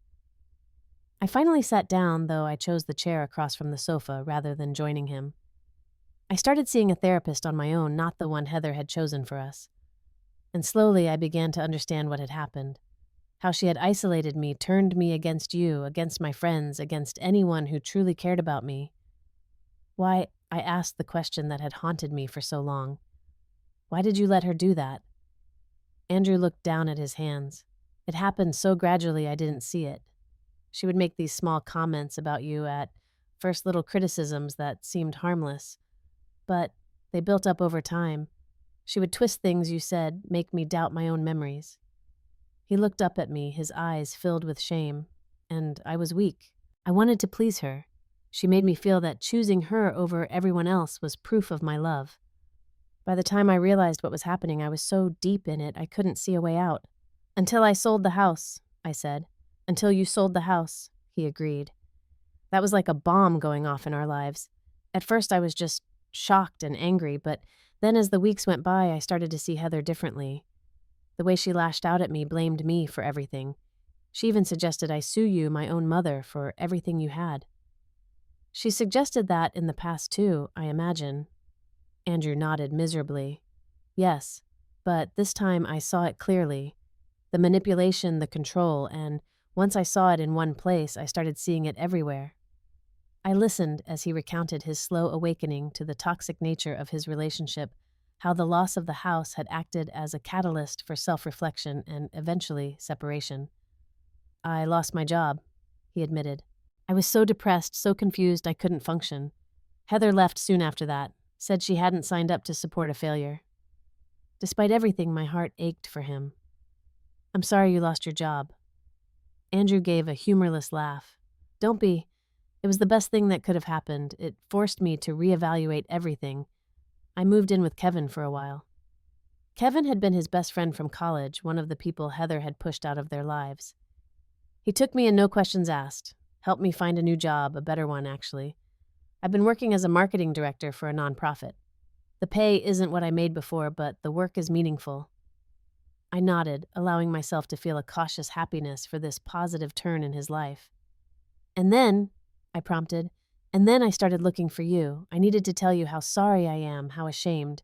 I finally sat down, though I chose the chair across from the sofa rather than joining him. I started seeing a therapist on my own, not the one Heather had chosen for us. And slowly I began to understand what had happened. How she had isolated me, turned me against you, against my friends, against anyone who truly cared about me. Why, I asked the question that had haunted me for so long. Why did you let her do that? Andrew looked down at his hands. It happened so gradually I didn't see it. She would make these small comments about you at first, little criticisms that seemed harmless, but they built up over time. She would twist things you said, make me doubt my own memories. He looked up at me, his eyes filled with shame, and I was weak. I wanted to please her. She made me feel that choosing her over everyone else was proof of my love. By the time I realized what was happening, I was so deep in it I couldn't see a way out. Until I sold the house, I said. Until you sold the house, he agreed. That was like a bomb going off in our lives. At first I was just shocked and angry, but then as the weeks went by, I started to see Heather differently. The way she lashed out at me, blamed me for everything. She even suggested I sue you, my own mother, for everything you had. She suggested that in the past too, I imagine. Andrew nodded miserably. Yes, but this time I saw it clearly. The manipulation, the control, and once I saw it in one place, I started seeing it everywhere. I listened as he recounted his slow awakening to the toxic nature of his relationship, how the loss of the house had acted as a catalyst for self-reflection and eventually separation. I lost my job, he admitted. I was so depressed, so confused I couldn't function. Heather left soon after that, said she hadn't signed up to support a failure. Despite everything, my heart ached for him. I'm sorry you lost your job. Andrew gave a humorless laugh. Don't be. It was the best thing that could have happened. It forced me to reevaluate everything. I moved in with Kevin for a while. Kevin had been his best friend from college, one of the people Heather had pushed out of their lives. He took me in no questions asked, helped me find a new job, a better one actually. I've been working as a marketing director for a nonprofit. The pay isn't what I made before, but the work is meaningful. I nodded, allowing myself to feel a cautious happiness for this positive turn in his life. And then, I prompted, and then I started looking for you. I needed to tell you how sorry I am, how ashamed.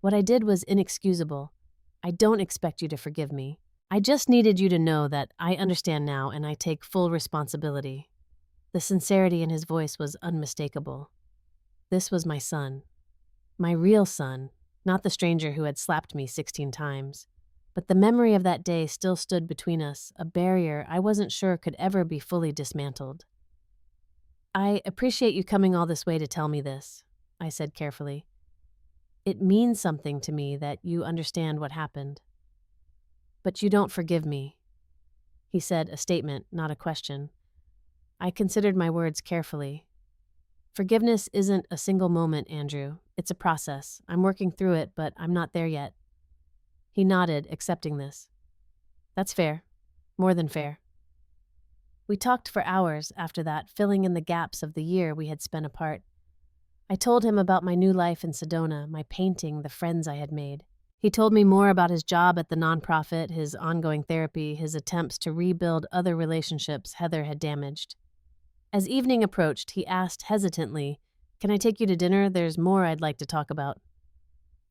What I did was inexcusable. I don't expect you to forgive me. I just needed you to know that I understand now and I take full responsibility. The sincerity in his voice was unmistakable. This was my son. My real son, not the stranger who had slapped me 16 times. But the memory of that day still stood between us, a barrier I wasn't sure could ever be fully dismantled. I appreciate you coming all this way to tell me this, I said carefully. It means something to me that you understand what happened. But you don't forgive me, he said, a statement, not a question. I considered my words carefully. Forgiveness isn't a single moment, Andrew. It's a process. I'm working through it, but I'm not there yet. He nodded, accepting this. That's fair. More than fair. We talked for hours after that, filling in the gaps of the year we had spent apart. I told him about my new life in Sedona, my painting, the friends I had made. He told me more about his job at the nonprofit, his ongoing therapy, his attempts to rebuild other relationships Heather had damaged. As evening approached, he asked hesitantly, "Can I take you to dinner? There's more I'd like to talk about."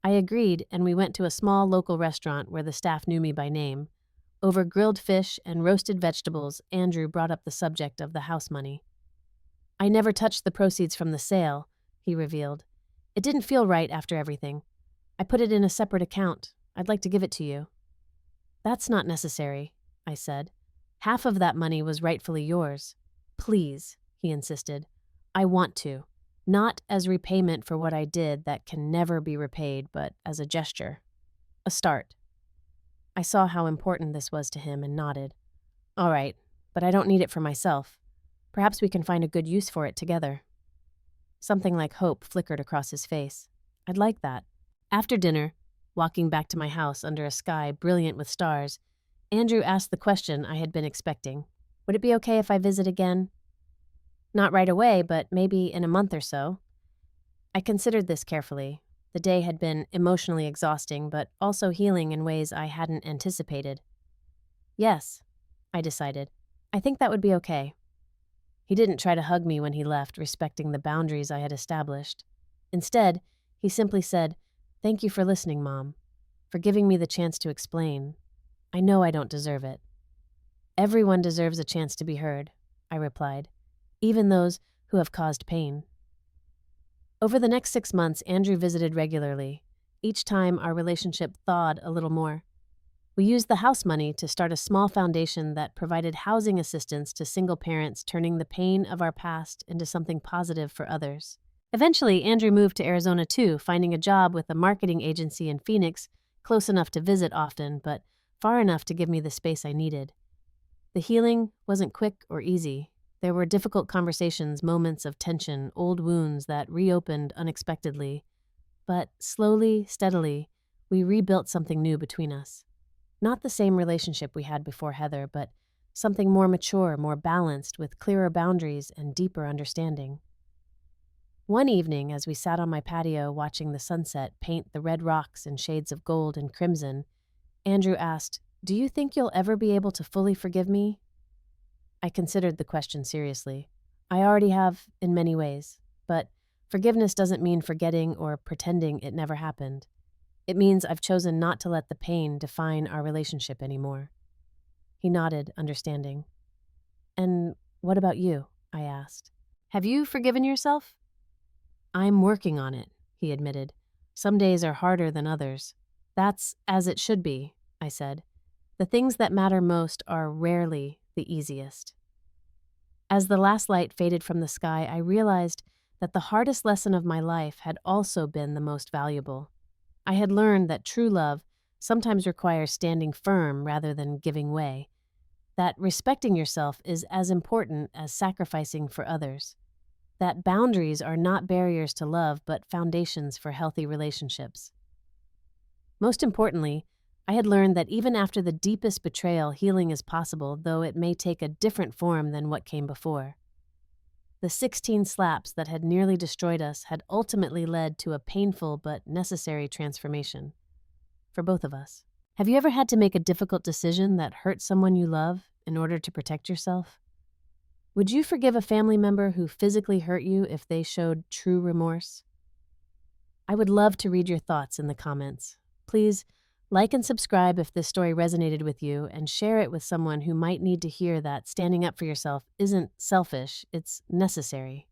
I agreed, and we went to a small local restaurant where the staff knew me by name. Over grilled fish and roasted vegetables, Andrew brought up the subject of the house money. I never touched the proceeds from the sale, he revealed. It didn't feel right after everything. I put it in a separate account. I'd like to give it to you. That's not necessary, I said. Half of that money was rightfully yours. Please, he insisted. I want to. Not as repayment for what I did that can never be repaid, but as a gesture. A start. I saw how important this was to him and nodded. All right, but I don't need it for myself. Perhaps we can find a good use for it together. Something like hope flickered across his face. I'd like that. After dinner, walking back to my house under a sky brilliant with stars, Andrew asked the question I had been expecting. Would it be okay if I visit again? Not right away, but maybe in a month or so. I considered this carefully. The day had been emotionally exhausting, but also healing in ways I hadn't anticipated. Yes, I decided. I think that would be okay. He didn't try to hug me when he left, respecting the boundaries I had established. Instead, he simply said, "Thank you for listening, Mom, for giving me the chance to explain. I know I don't deserve it." "Everyone deserves a chance to be heard," I replied, "even those who have caused pain." Over the next 6 months, Andrew visited regularly. Each time, our relationship thawed a little more. We used the house money to start a small foundation that provided housing assistance to single parents, turning the pain of our past into something positive for others. Eventually, Andrew moved to Arizona too, finding a job with a marketing agency in Phoenix, close enough to visit often, but far enough to give me the space I needed. The healing wasn't quick or easy. There were difficult conversations, moments of tension, old wounds that reopened unexpectedly. But slowly, steadily, we rebuilt something new between us. Not the same relationship we had before Heather, but something more mature, more balanced, with clearer boundaries and deeper understanding. One evening, as we sat on my patio watching the sunset paint the red rocks in shades of gold and crimson, Andrew asked, "Do you think you'll ever be able to fully forgive me?" I considered the question seriously. I already have, in many ways, but forgiveness doesn't mean forgetting or pretending it never happened. It means I've chosen not to let the pain define our relationship anymore. He nodded, understanding. "And what about you?" I asked. "Have you forgiven yourself?" "I'm working on it," he admitted. "Some days are harder than others." "That's as it should be," I said. "The things that matter most are rarely the easiest." As the last light faded from the sky, I realized that the hardest lesson of my life had also been the most valuable. I had learned that true love sometimes requires standing firm rather than giving way, that respecting yourself is as important as sacrificing for others, that boundaries are not barriers to love but foundations for healthy relationships. Most importantly, I had learned that even after the deepest betrayal, healing is possible, though it may take a different form than what came before. The 16 slaps that had nearly destroyed us had ultimately led to a painful but necessary transformation for both of us. Have you ever had to make a difficult decision that hurt someone you love in order to protect yourself? Would you forgive a family member who physically hurt you if they showed true remorse? I would love to read your thoughts in the comments. Please like and subscribe if this story resonated with you, and share it with someone who might need to hear that standing up for yourself isn't selfish, it's necessary.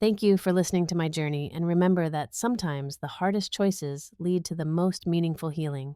Thank you for listening to my journey, and remember that sometimes the hardest choices lead to the most meaningful healing.